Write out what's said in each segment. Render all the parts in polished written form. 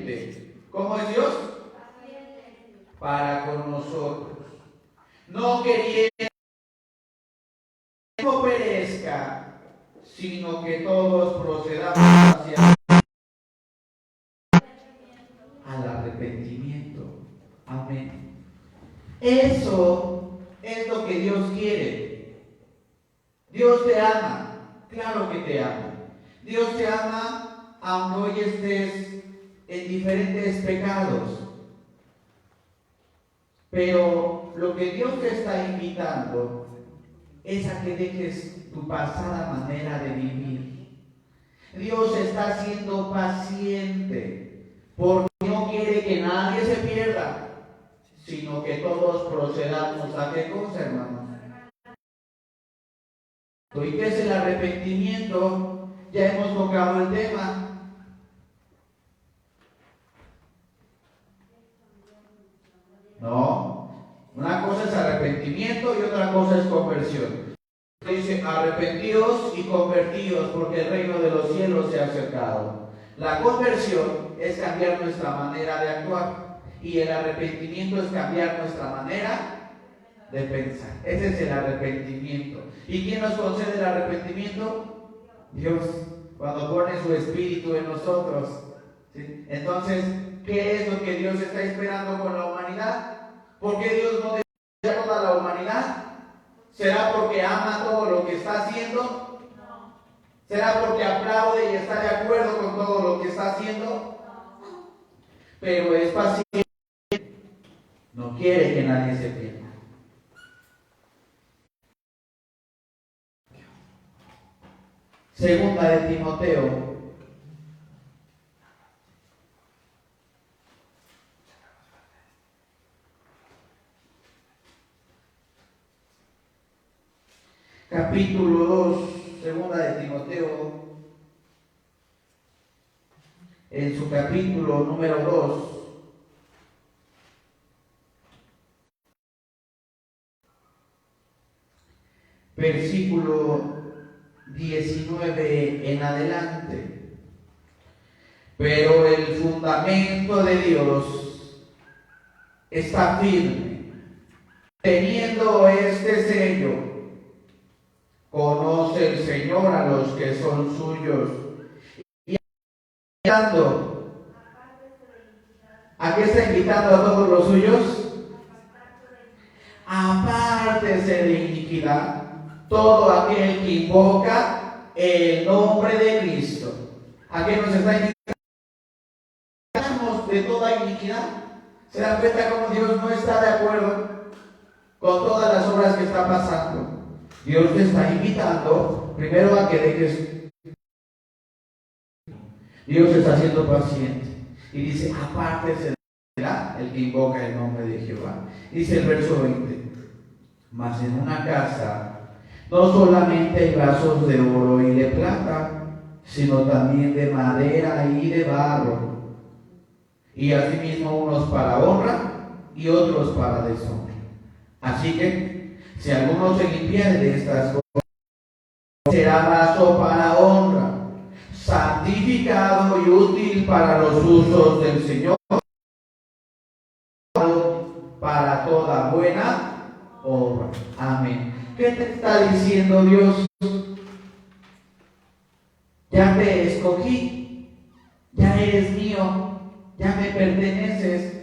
paciente. ¿Cómo es Dios? Para con nosotros. No queriendo que no perezca, sino que todos procedamos hacia al arrepentimiento. Amén. Eso es lo que Dios quiere. Dios te ama, claro que te ama. Dios te ama aunque hoy estés en diferentes pecados. Pero lo que Dios te está invitando es a que dejes tu pasada manera de vivir. Dios está siendo paciente porque no quiere que nadie se pierda, sino que todos procedamos a ¿qué cosa, hermanos? ¿Y qué es el arrepentimiento? Ya hemos tocado el tema. No, una cosa es arrepentimiento y otra cosa es conversión. Dice, arrepentidos y convertidos, porque el reino de los cielos se ha acercado. La conversión es cambiar nuestra manera de actuar y el arrepentimiento es cambiar nuestra manera de pensar. Ese es el arrepentimiento. ¿Y quién nos concede el arrepentimiento? Dios, cuando pone su espíritu en nosotros. ¿Sí? Entonces, ¿qué es lo que Dios está esperando con la humanidad? ¿Por qué Dios no desea toda la humanidad? ¿Será porque ama todo lo que está haciendo? ¿Será porque aplaude y está de acuerdo con todo lo que está haciendo? Pero es paciente, no quiere que nadie se pierda. Segunda de Timoteo. Capítulo 2, segunda de Timoteo, en su capítulo número 2, versículo 19 en adelante. Pero el fundamento de Dios está firme, teniendo este sello. Conoce el Señor a los que son suyos. Y ¿a qué está invitando a todos los suyos? Apártese de iniquidad todo aquel que invoca el nombre de Cristo. ¿A qué nos está invitando? De toda iniquidad. ¿Se dan cuenta cómo Dios no está de acuerdo con todas las obras que está pasando? Dios te está invitando primero a que dejes. Dios está siendo paciente y dice, apártese el que invoca el nombre de Jehová. Dice el verso 20, mas en una casa no solamente hay vasos de oro y de plata, sino también de madera y de barro, y asimismo unos para honra y otros para deshonra. Así que si alguno se limpiare de estas cosas, será vaso para honra, santificado y útil para los usos del Señor, para toda buena obra. Amén. ¿Qué te está diciendo Dios? Ya te escogí, ya eres mío, ya me perteneces.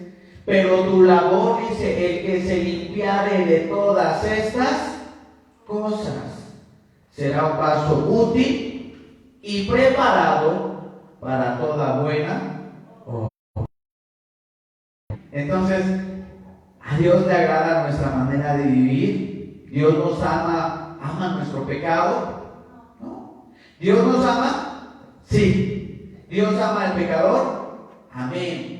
Pero tu labor, dice, el que se limpiare de todas estas cosas, será un vaso útil y preparado para toda buena obra. Entonces, a Dios le agrada nuestra manera de vivir. Dios nos ama nuestro pecado, ¿no? ¿Dios nos ama? Sí. ¿Dios ama al pecador? Amén.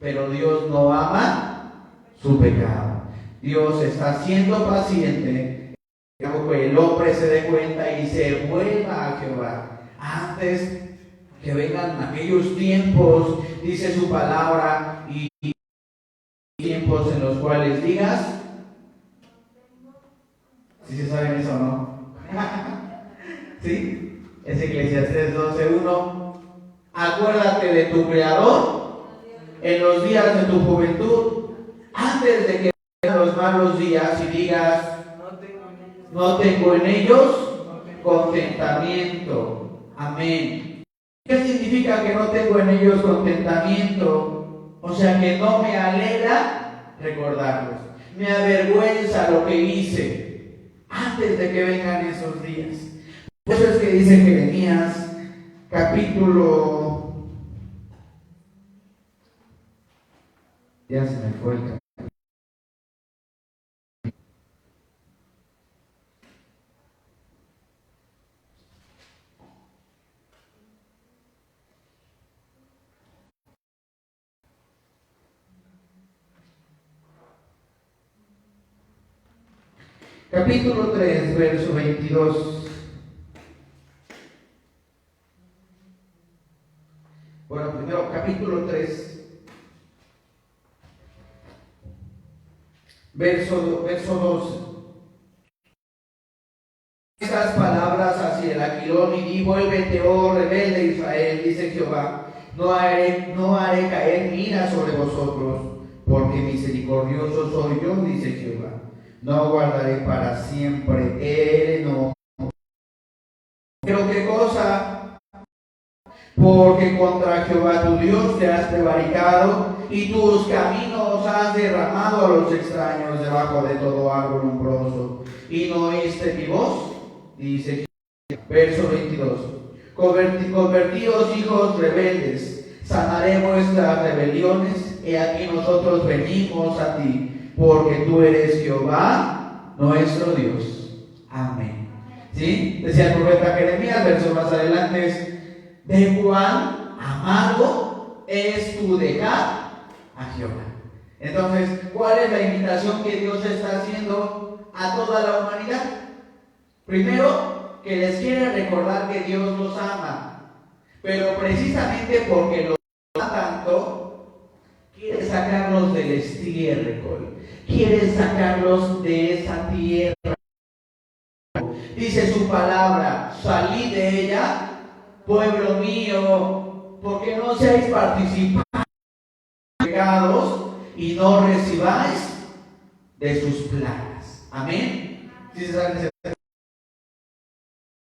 Pero Dios no ama su pecado. Dios está siendo paciente que el hombre se dé cuenta y se vuelva a Jehová. Antes que vengan aquellos tiempos, dice su palabra, y tiempos en los cuales digas, ¿sí se saben eso o no? ¿Sí? Es Eclesiastés 12:1. Acuérdate de tu Creador en los días de tu juventud, antes de que vengan los malos días y digas, no tengo en ellos contentamiento. Amén. ¿Qué significa que no tengo en ellos contentamiento? O sea, que no me alegra recordarlos. Me avergüenza lo que hice antes de que vengan esos días. Por eso es que dice Jeremías, capítulo... Ya se me fue el capítulo. Capítulo 3, verso 22. Bueno, primero, capítulo 3, verso 12. Estas palabras hacia el Aquilón y di, vuélvete, oh rebelde Israel, dice Jehová, no haré caer mi ira sobre vosotros, porque misericordioso soy yo, dice Jehová. No guardaré para siempre el enojo. ¿Pero qué cosa? Porque contra Jehová tu Dios te has prevaricado y tus caminos has derramado a los extraños debajo de todo árbol umbroso. Y no oíste mi voz, dice Jehová. Verso 22. Convertíos hijos rebeldes, sanaré vuestras rebeliones. He aquí nosotros venimos a ti. Porque tú eres Jehová, nuestro Dios. Amén. ¿Sí? Decía el profeta Jeremías, verso más adelante es, de cuán amargo es tu dejar a Jehová. Entonces, ¿cuál es la invitación que Dios está haciendo a toda la humanidad? Primero, que les quiere recordar que Dios los ama, pero precisamente porque los ama tanto, quiere sacarlos del estiércol. Quiere sacarlos de esa tierra. Dice su palabra, salid de ella, pueblo mío, porque no seáis participantes de pecados y no recibáis de sus plagas. Amén. Si se saben, en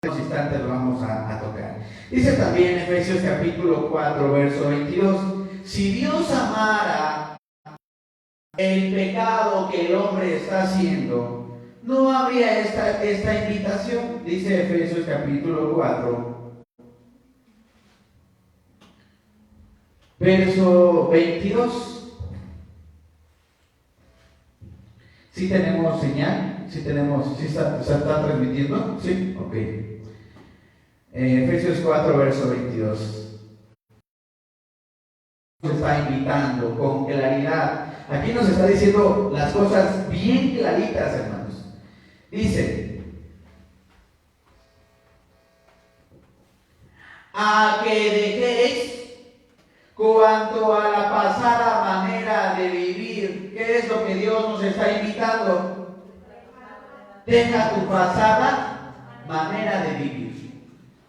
unos instantes lo vamos a tocar. Dice también Efesios capítulo 4, verso 22, si Dios amara el pecado que el hombre está haciendo, no habría esta invitación. Dice Efesios capítulo 4, verso 22. ¿Sí tenemos señal? ¿Sí tenemos? ¿Sí está transmitiendo? ¿Sí? Ok. Efesios 4, verso 22. Nos está invitando con claridad. Aquí nos está diciendo las cosas bien claritas, hermanos. Dice, a que dejéis cuanto a la pasada manera de vivir. ¿Qué es lo que Dios nos está invitando? Deja tu pasada manera de vivir.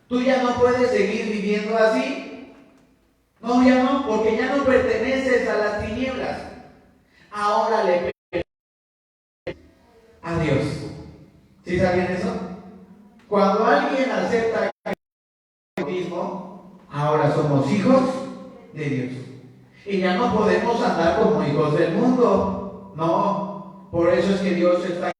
Tú ya no puedes seguir viviendo así. No, ya no, porque ya no perteneces a las tinieblas. Ahora le perteneces a Dios. ¿Sí sabían eso? Cuando alguien acepta el bautismo, ahora somos hijos de Dios. Y ya no podemos andar como hijos del mundo. No, por eso es que Dios está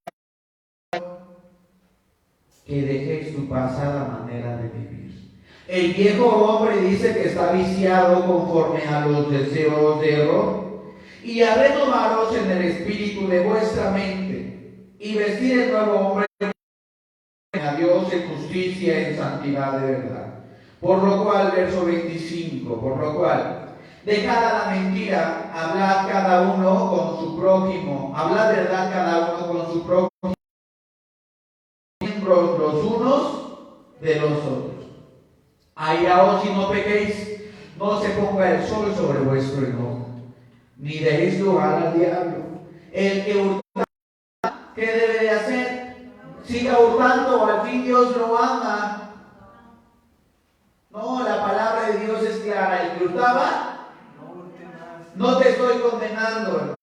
que dejéis tu pasada manera de vivir. El viejo hombre dice que está viciado conforme a los deseos de error, y a renovaros en el espíritu de vuestra mente, y vestir el nuevo hombre a Dios en justicia y en santidad de verdad. Por lo cual, verso 25, por lo cual, dejad a la mentira, hablad cada uno con su prójimo, hablad verdad cada uno con su prójimo, miembros los unos de los otros. Airaos y no pequéis, no se ponga el sol sobre vuestro enojo, ni deis lugar al diablo. El que hurta, ¿qué debe de hacer? Siga hurtando, al fin Dios lo ama. No, la palabra de Dios es clara. El que hurtaba, No te estoy condenando,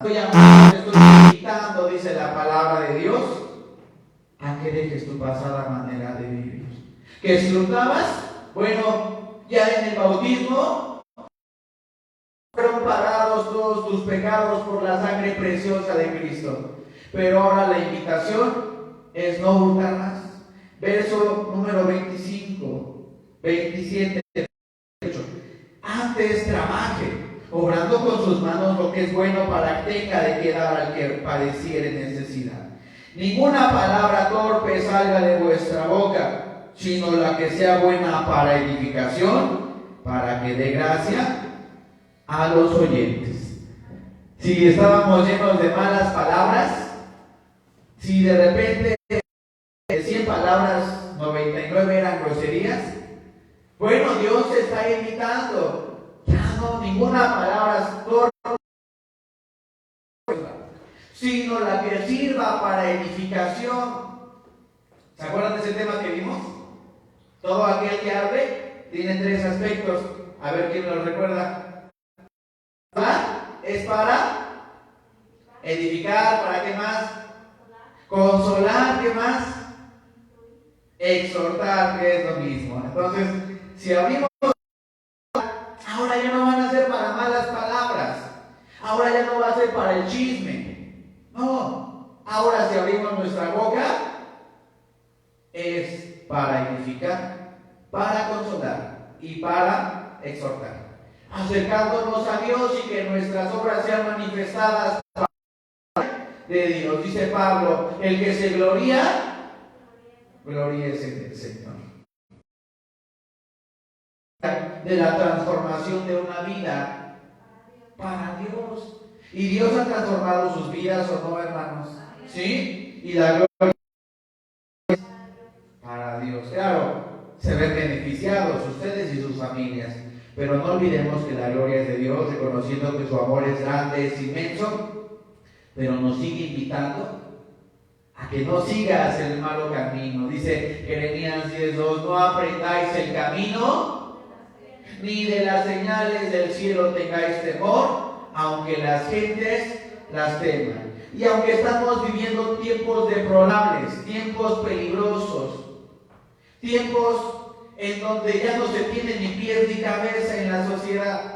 te estoy invitando, dice la palabra de Dios, a que dejes tu pasada manera de vivir. Que si lutabas, bueno, ya en el bautismo fueron pagados todos tus pecados por la sangre preciosa de Cristo. Pero ahora la invitación es no hurtar más. Verso número 25, 27, 28. Antes trabaje, obrando con sus manos lo que es bueno para que tenga de qué dar al que padeciere necesidad. Ninguna palabra torpe salga de vuestra boca, sino la que sea buena para edificación, para que dé gracia a los oyentes. Si estábamos llenos de malas palabras, si de repente de 100 palabras 99 eran groserías, bueno, Dios te está invitando, ya no, ninguna palabra torpe, sino la que sirva para edificación. ¿Se acuerdan de ese tema que vimos? Todo aquel que arde tiene 3 aspectos. A ver quién lo recuerda. Es para edificar, ¿para qué más? Consolar, ¿qué más? Exhortar, que es lo mismo. Entonces, si abrimos, ahora ya no van a ser para malas palabras, ahora ya no va a ser para el chisme, no, ahora si abrimos nuestra boca es para edificar, para consolar y para exhortar, acercándonos a Dios y que nuestras obras sean manifestadas de Dios. Dice Pablo, el que se gloría, gloríese en el Señor. De la transformación de una vida para Dios. Y Dios ha transformado sus vidas, ¿o no, hermanos? ¿Sí? Y la gloria es para Dios. Claro, se ven beneficiados ustedes y sus familias, pero no olvidemos que la gloria es de Dios, reconociendo que su amor es grande, es inmenso, pero nos sigue invitando a que no sigas el malo camino. Dice Jeremías 10:2, no aprendáis el camino, ni de las señales del cielo tengáis temor, aunque las gentes las teman. Y aunque estamos viviendo tiempos deplorables, tiempos peligrosos, tiempos en donde ya no se tiene ni pies ni cabeza en la sociedad,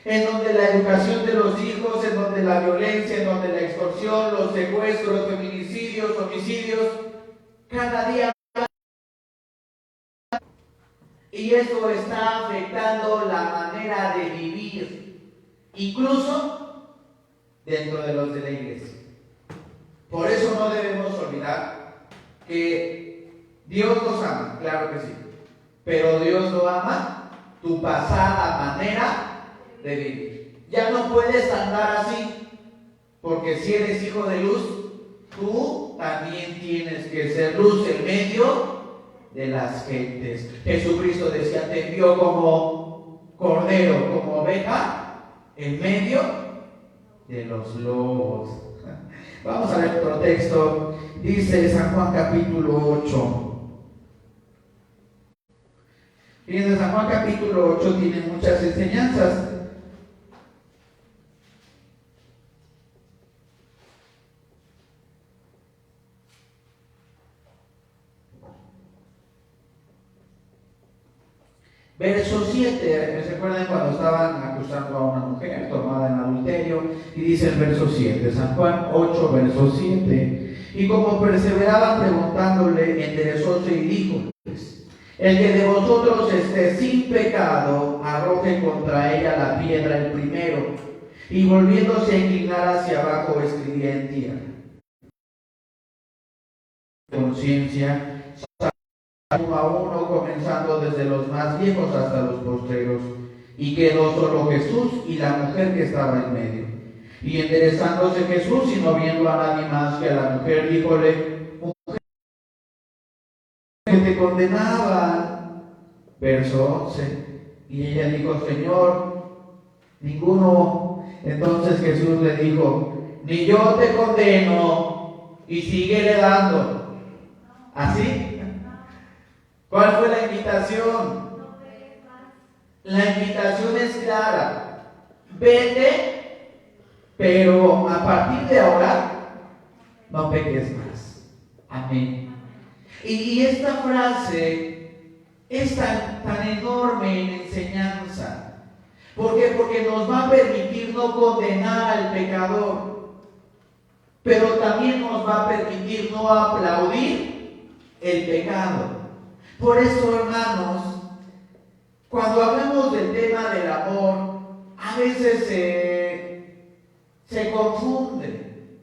en donde la educación de los hijos, en donde la violencia, en donde la extorsión, los secuestros, los feminicidios, homicidios, cada día. Y eso está afectando la manera de vivir, incluso dentro de los de la iglesia. Por eso no debemos olvidar que Dios nos ama, claro que sí, pero Dios no ama tu pasada manera de vivir. Ya no puedes andar así, porque si eres hijo de luz, tú también tienes que ser luz en medio de las gentes. Jesucristo decía, te envió como cordero, como oveja, en medio de los lobos. Vamos a ver otro texto. Dice San Juan capítulo 8. Fíjense, San Juan capítulo 8 tiene muchas enseñanzas. Verso 7, ¿se acuerdan cuando estaban acusando a una mujer tomada en adulterio? Y dice el verso 7, San Juan 8, verso 7. Y como perseveraban preguntándole, enderezóse y díjoles, el que de vosotros esté sin pecado, arroje contra ella la piedra el primero. Y volviéndose a inclinar hacia abajo, escribía en tierra. Conciencia, uno a uno, comenzando desde los más viejos hasta los postreros, y quedó solo Jesús y la mujer que estaba en medio. Y enderezándose Jesús y no viendo a nadie más que a la mujer, díjole, mujer, que te condenaba. Verso 11. Y ella dijo, Señor, ninguno. Entonces Jesús le dijo, ni yo te condeno, y síguele dando. ¿Así? ¿Cuál fue la invitación? La invitación es clara. Vete, pero a partir de ahora no peques más. Amén. Y esta frase es tan enorme en enseñanza. ¿Por qué? Porque nos va a permitir no condenar al pecador, pero también nos va a permitir no aplaudir el pecado. Por eso, hermanos, cuando hablamos del tema del amor, a veces se confunde.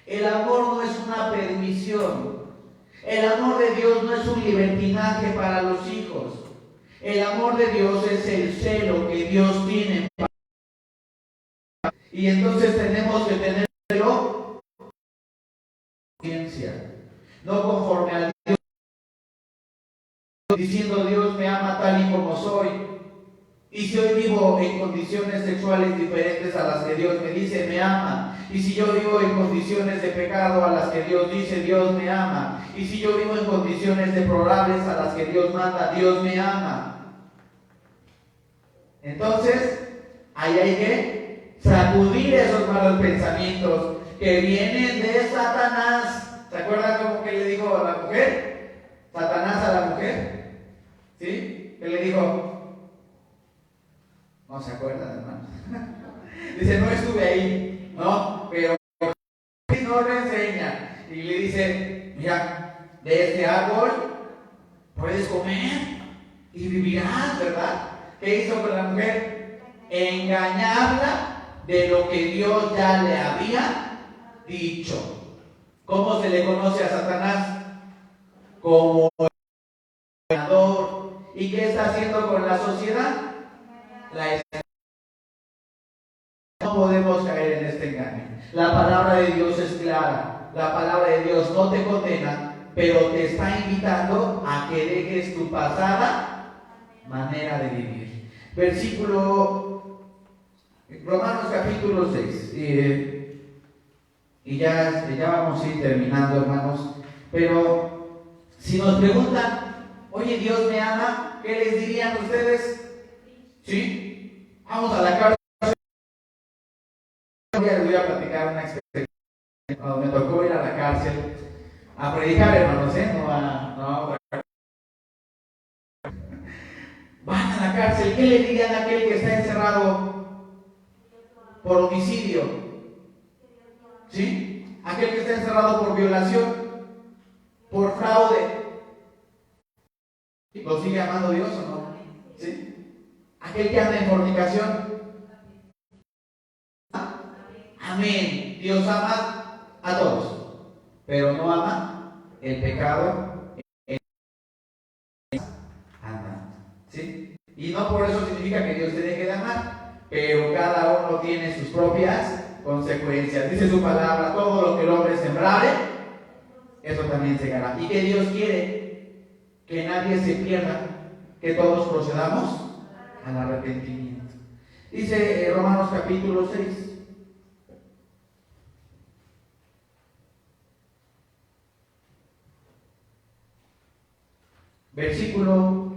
El amor no es una permisión. El amor de Dios no es un libertinaje para los hijos. El amor de Dios es el celo que Dios tiene. Y entonces tenemos que tener conciencia, no conforme al Dios, diciendo Dios me ama tal y como soy. Y si hoy vivo en condiciones sexuales diferentes a las que Dios me dice me ama, y si yo vivo en condiciones de pecado a las que Dios dice Dios me ama, y si yo vivo en condiciones deplorables a las que Dios manda, Dios me ama, entonces ahí hay que sacudir esos malos pensamientos que vienen de Satanás. ¿Se acuerdan cómo que le dijo a la mujer? Satanás a la mujer, ¿sí? Que le dijo, no se acuerdan, hermanos. Dice, no estuve ahí, no, pero no lo enseña. Y le dice, mira, de este árbol puedes comer y vivirás, ¿verdad? ¿Qué hizo con la mujer? Engañarla de lo que Dios ya le había dicho. ¿Cómo se le conoce a Satanás? Como engañador. ¿Y qué está haciendo con la sociedad? No podemos caer en este engaño. La palabra de Dios es clara. La palabra de Dios no te condena, pero te está invitando a que dejes tu pasada manera de vivir. Versículo Romanos capítulo 6. Y ya vamos a ir terminando, hermanos. Pero si nos preguntan, oye, ¿Dios me ama? ¿Qué les dirían ustedes? ¿Sí? Vamos a la cárcel. Les voy a platicar una experiencia cuando me tocó ir a la cárcel a predicar, hermanos, van a la cárcel. ¿Qué le dirían a aquel que está encerrado por homicidio? ¿Sí? Aquel que está encerrado por violación, por fraude. ¿Lo sigue amando Dios o no? ¿Sí? Aquel que anda en fornicación. Amén. Dios ama a todos, pero no ama el pecado. Ama. ¿Sí? Y no por eso significa que Dios te deje de amar, pero cada uno tiene sus propias consecuencias. Dice su palabra, todo lo que el hombre sembrare, eso también segará. ¿Y que Dios quiere? Que nadie se pierda, que todos procedamos al arrepentimiento. Dice Romanos capítulo 6. Versículo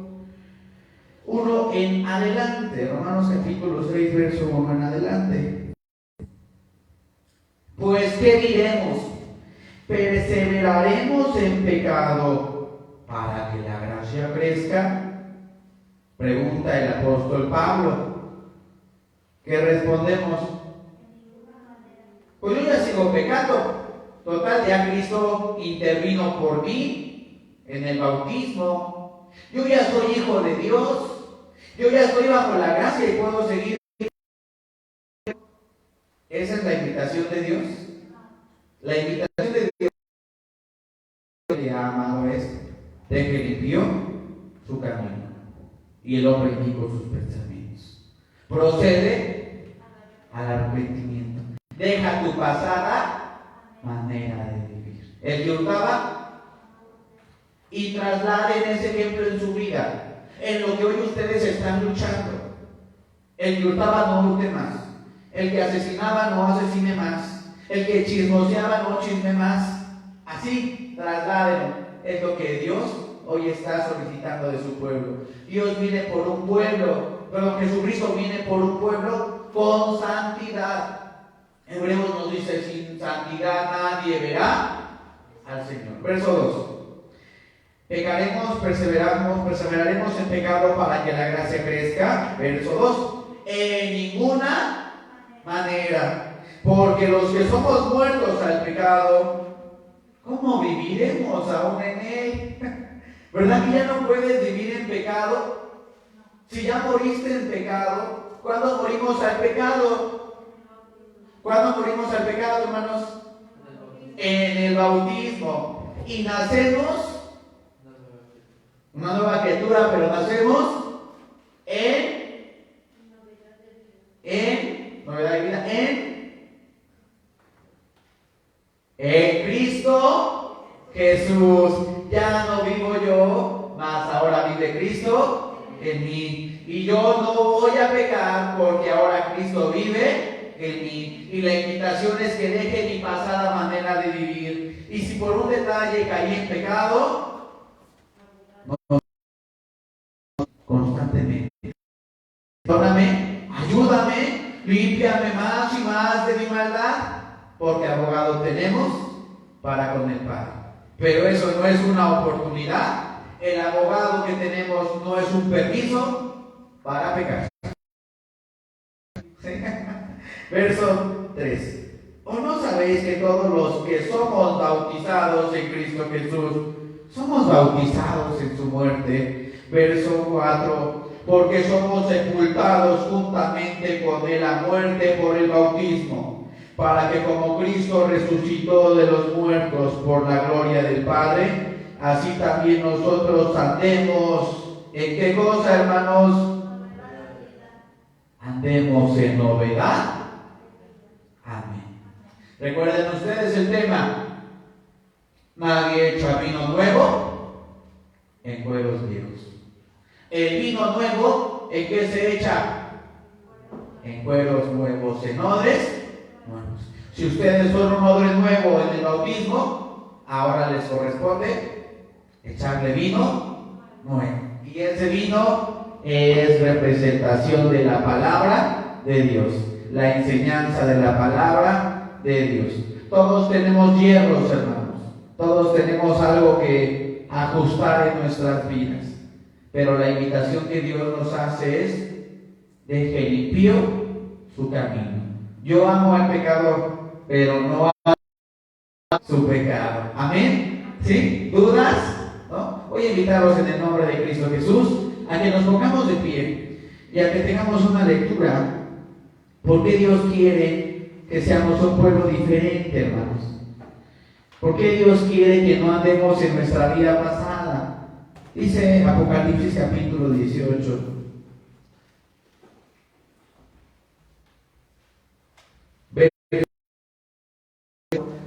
1 en adelante, Romanos capítulo 6, verso 1 en adelante. Pues, ¿qué diremos? ¿Perseveraremos en pecado para que la gracia crezca? Pregunta el apóstol Pablo. ¿Qué respondemos? Pues yo ya sigo pecando. Total, ya Cristo intervino por mí en el bautismo. Yo ya soy hijo de Dios. Yo ya estoy bajo la gracia y puedo seguir. Esa es la invitación de Dios. La invitación de Dios que ha amado es de que limpió su camino y el hombre indicó sus pensamientos. Procede al arrepentimiento. Deja tu pasada manera de vivir. El que hurtaba y trasladen ese ejemplo en su vida, en lo que hoy ustedes están luchando. El que hurtaba no hurte más, el que asesinaba no asesine más, el que chismoseaba no chisme más. Así, trasládenlo. Es lo que Dios hoy está solicitando de su pueblo. Dios viene por un pueblo, perdón, Jesucristo viene por un pueblo con santidad. Hebreos nos dice, sin santidad nadie verá al Señor. Verso 2. Pecaremos, perseveraremos en pecado para que la gracia crezca. Verso 2. En ninguna manera, porque los que somos muertos al pecado, ¿cómo viviremos aún en él? ¿Verdad que ya no puedes vivir en pecado? Si ya moriste en pecado, ¿cuándo morimos al pecado? ¿Cuándo morimos al pecado, hermanos? En el bautismo. Y nacemos una nueva criatura, pero nacemos en novedad de vida, en Cristo Jesús. Ya no vivo yo, mas ahora vive Cristo en mí. Y yo no voy a pecar porque ahora Cristo vive en mí. Y la invitación es que deje mi pasada manera de vivir. Y si por un detalle caí en pecado, no, constantemente. Perdóname, ayúdame, límpiame más y más de mi maldad, porque abogado tenemos para con el Padre. Pero eso no es una oportunidad. El abogado que tenemos no es un permiso para pecar. Verso 3. ¿O no sabéis que todos los que somos bautizados en Cristo Jesús, somos bautizados en su muerte? Verso 4. Porque somos sepultados juntamente con él a muerte por el bautismo, para que como Cristo resucitó de los muertos por la gloria del Padre, así también nosotros andemos. ¿En qué cosa, hermanos? Andemos en novedad. Amén. Recuerden ustedes el tema. Nadie echa vino nuevo en cueros viejos. El vino nuevo, ¿en qué se echa? En cueros nuevos, en odres nuevos. Si ustedes son un odre nuevo en el bautismo, ahora les corresponde echarle vino nuevo. Y ese vino es representación de la palabra de Dios, la enseñanza de la palabra de Dios. Todos tenemos hierros, hermanos. Todos tenemos algo que ajustar en nuestras vidas. Pero la invitación que Dios nos hace es: deje limpio su camino. Yo amo al pecador, pero no amo su pecado. Amén. ¿Sí? ¿Dudas? ¿No? Voy a invitarlos en el nombre de Cristo Jesús a que nos pongamos de pie y a que tengamos una lectura. ¿Por qué Dios quiere que seamos un pueblo diferente, hermanos? ¿Por qué Dios quiere que no andemos en nuestra vida pasada? Dice Apocalipsis capítulo 18.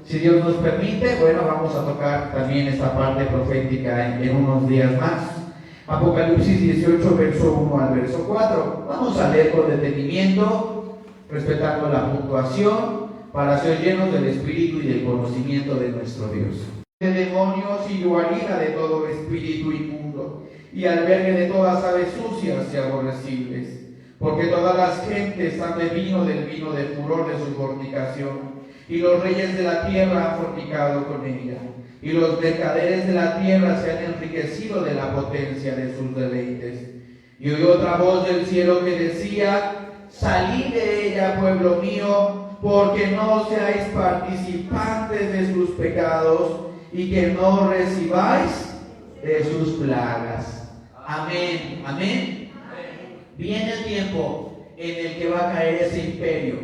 Si Dios nos permite, bueno, vamos a tocar también esta parte profética en unos días más. Apocalipsis 18, verso 1 al verso 4. Vamos a leer con detenimiento, respetando la puntuación, para ser llenos del Espíritu y del conocimiento de nuestro Dios. De demonios y guarida de todo espíritu inmundo, y albergue de todas aves sucias y aborrecibles, porque todas las gentes han bebido del vino del furor de su fornicación, y los reyes de la tierra han fornicado con ella, y los mercaderes de la tierra se han enriquecido de la potencia de sus deleites. Y oí otra voz del cielo que decía: salid de ella, pueblo mío, porque no seáis participantes de sus pecados, y que no recibáis de sus plagas. Amén. Amén. Viene el tiempo en el que va a caer ese imperio.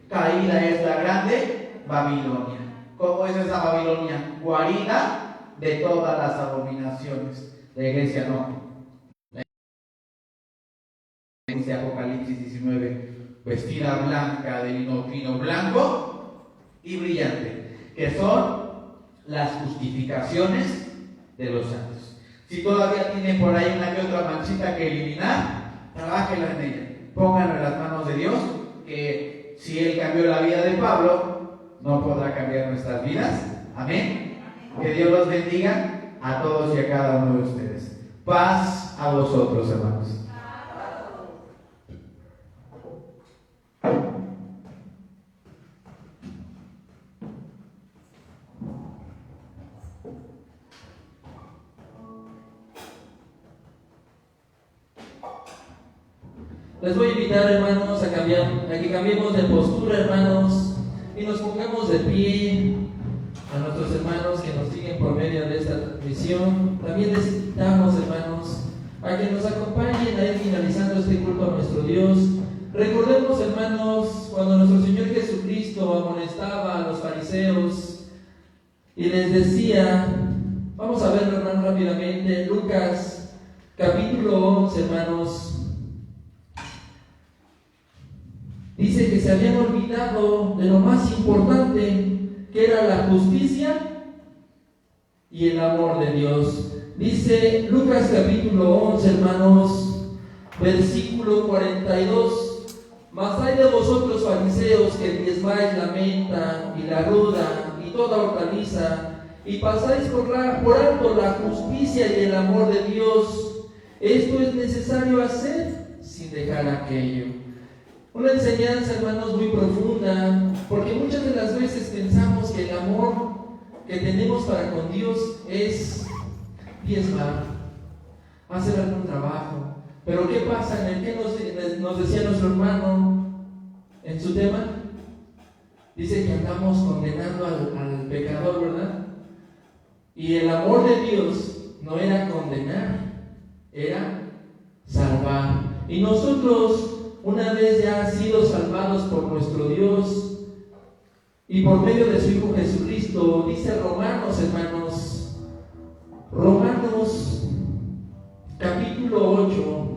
Caída es la grande Babilonia. ¿Cómo es esa Babilonia? Guarida de todas las abominaciones. La iglesia no. Dice Apocalipsis 19, vestida blanca de lino fino blanco y brillante, que son las justificaciones de los santos. Si todavía tiene por ahí una que otra manchita que eliminar, trabájela en ella. Pónganlo en las manos de Dios, que si Él cambió la vida de Pablo, no podrá cambiar nuestras vidas. Amén. Que Dios los bendiga. a todos y a cada uno de ustedes. Paz a vosotros, hermanos. Les voy a invitar, hermanos, a que cambiemos de postura, hermanos, y nos pongamos de pie. A nuestros hermanos que nos siguen por medio de esta transmisión, también les invitamos, hermanos, a que nos acompañen a ir finalizando este culto a nuestro Dios. Recordemos, hermanos, cuando nuestro Señor Jesucristo amonestaba a los fariseos y les decía, vamos a verlo, hermanos, rápidamente, Lucas capítulo 11, hermanos. Dice que se habían olvidado de lo más importante, que era la justicia y el amor de Dios. Dice Lucas capítulo 11, hermanos, versículo 42. Mas hay de vosotros fariseos que diezmáis la menta y la ruda y toda hortaliza, y pasáis por alto la justicia y el amor de Dios. Esto es necesario hacer sin dejar aquello. Una enseñanza, hermanos, muy profunda, porque muchas de las veces pensamos que el amor que tenemos para con Dios es diezmar, hacer algún trabajo. Pero ¿qué pasa? ¿En el que nos decía nuestro hermano en su tema? Dice que andamos condenando al pecador, ¿verdad? Y el amor de Dios no era condenar, era salvar. Y nosotros, una vez ya sido salvados por nuestro Dios y por medio de su Hijo Jesucristo, dice Romanos, hermanos, Romanos capítulo 8,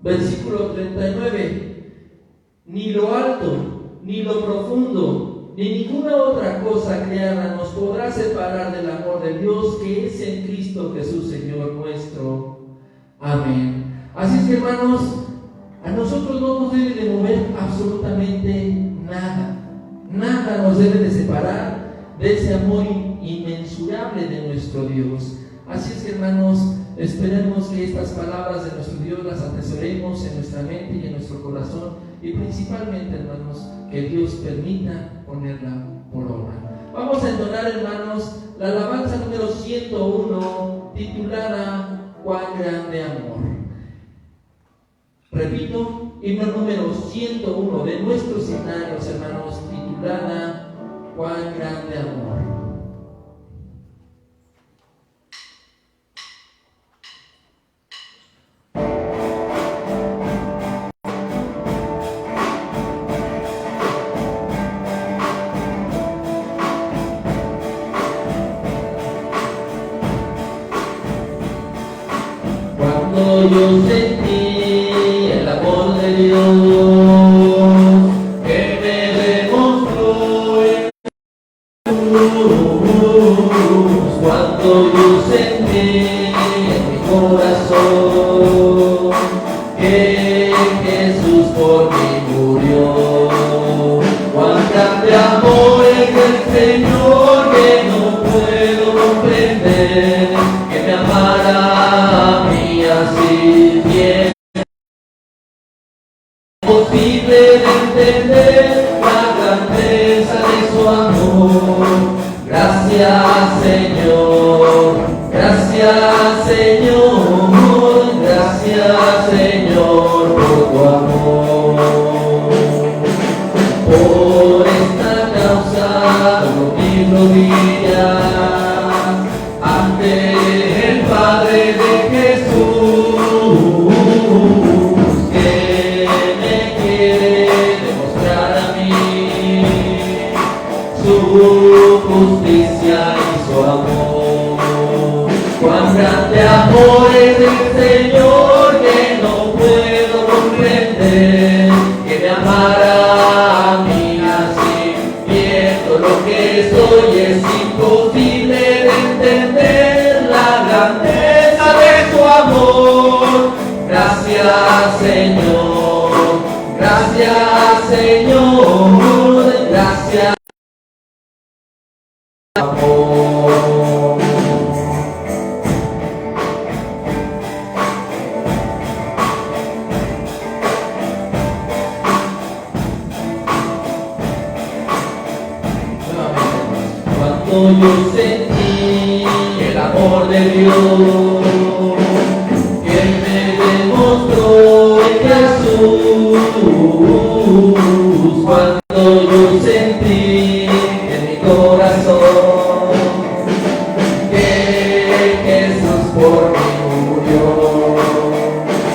versículo 39, ni lo alto, ni lo profundo, ni ninguna otra cosa creada nos podrá separar del amor de Dios que es en Cristo Jesús, Señor nuestro. Amén. Así es que, hermanos, a nosotros no nos debe de mover absolutamente nada. Nada nos debe de separar de ese amor inmensurable de nuestro Dios. Así es que, hermanos, esperemos que estas palabras de nuestro Dios las atesoremos en nuestra mente y en nuestro corazón, y principalmente, hermanos, que Dios permita ponerla por obra. Vamos a entonar, hermanos, la alabanza número 101, titulada Cuán grande amor. Repito, himno número 101 de nuestros himnarios, hermanos, titulada Cuán grande amor. Cuando yo sentí el amor de Dios que me demostró en Jesús, cuando yo sentí en mi corazón que Jesús por mí murió, cuán grande amor es el Señor que no puedo comprender, que me amará a mí así bien. Imposible de entender la grandeza de su amor. Gracias, Señor, gracias, Señor, gracias, Señor, por tu amor. Por esta causa doblo mis rodillas ante el Padre de Jesús, que me quiere demostrar a mí su justicia y su amor. Cuán grande amor es el Señor que no puedo comprender, que me amará a mí así, viendo lo que soy es imposible de entender la grandeza de su amor. Gracias, Señor, gracias, Señor, gracias, amor. cuando yo sentí el amor de Dios que me demostró en Jesús, cuando yo sentí en mi corazón que Jesús por mí murió.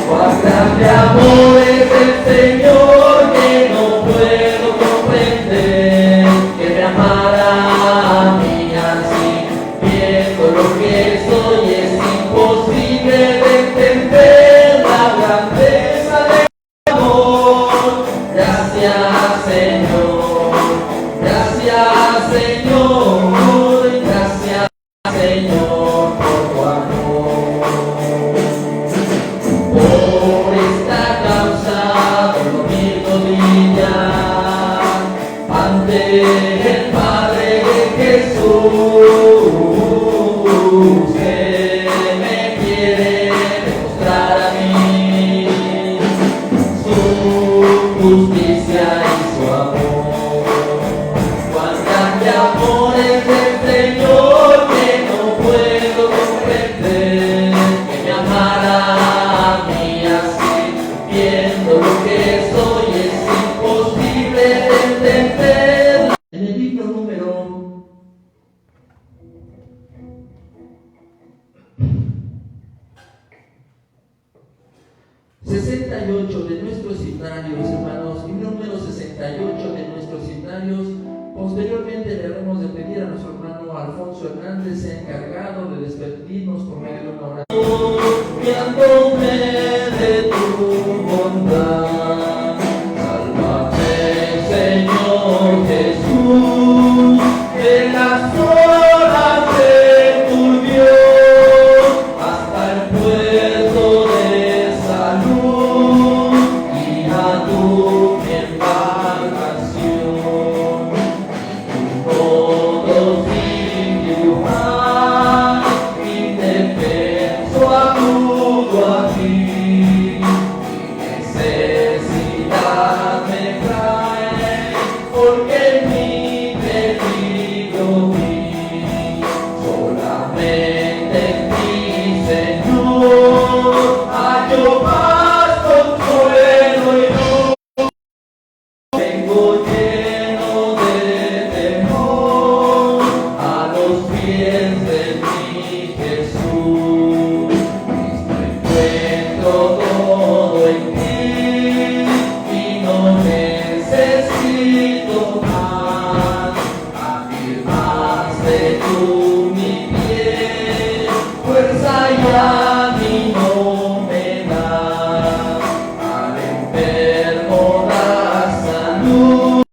Cuán grande amor es el Señor que no puedo comprender, que me amara a mí así, viendo lo que soy es imposible de entender la grandeza del amor. Gracias Señor, gracias Señor, gracias Señor por tu amor. Por esta causa doblo mi rodilla ante el Padre de Jesús, que me quiere demostrar a mí su justicia y su amor. Cuán grande amor es el Señor que no puedo comprender, que me amara a mí así, viendo lo que soy es imposible de entender. En el libro número 68 de nuestros himnarios, hermanos, himno número 68 de nuestros himnarios. Posteriormente le haremos de pedir a nuestro hermano Alfonso Hernández, sea encargado de despedirnos por medio de una oración. Guiándome de tu bondad, sálvame, Señor Jesús, de las olas de tu Dios, hasta el puerto de salud, guía tú mi embarcación. Todo sitio más indefenso acudo a ti, necesidad me trae, porque en mi peligro vi, solamente en ti, Señor, hallo paz, consuelo y luz. Vengo lleno de temor a los pies de mi Jesús. Encuentro todo en ti y no necesito más. Afirmaste tú mi pie, fuerza y